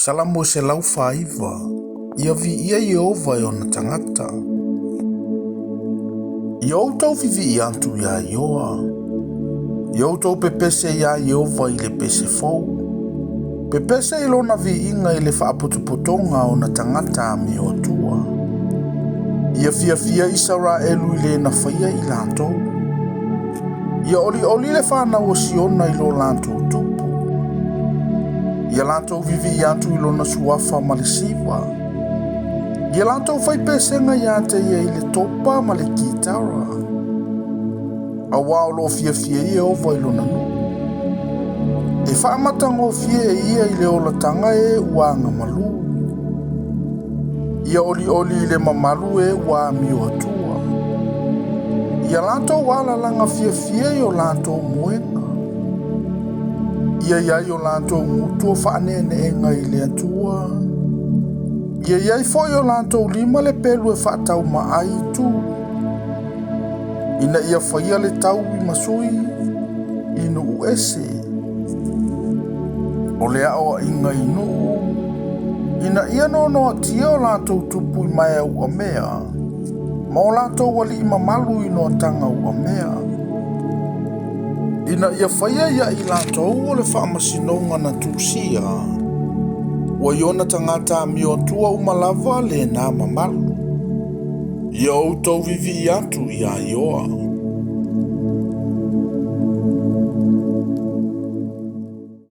Salamo se lau whaiva, ia vi ia Iova e ona tangata. I outou vivi I antu ia Ioa. I outou pepese ia Iova I le pese fou. Pepese I lona vi inga I le whaapotopotonga o na tangata mi o tua. Ia fia Israelu I le na whaia I lātou. Ia oli le whanau o Siona I lo lātou tupu. Ia lātou vivi I antu I lona suafa ma le siwa. Ia lātou whai pesenga I ate ia I le topa ma le kitara. A wao lo fia ia ova I lona nu. E whaamatanga o fia ia I le olatanga e uanga malu. Ia oli le mamalu e ua mi o atua. Ia lātou wala langa fia I o lātou moenga. Ia o lātou mutu o whaanene e ngai le atua. Ia foi o lātou lima le pelu e whaatau maai tu. Ina ia whaia le tau I masui, inu uese. O lea o inga inu. Ina ia no atia o lātou tupu I mai au a mea. Ma o lātou wali I mamalu I no tanga au a mea. Ina ia whaia ia I lātou o le whaamasinonga na tūsia. Wa iona tangata mi o tua umalava le nā mamalu. Ia outou vivi I atu I a Ioa.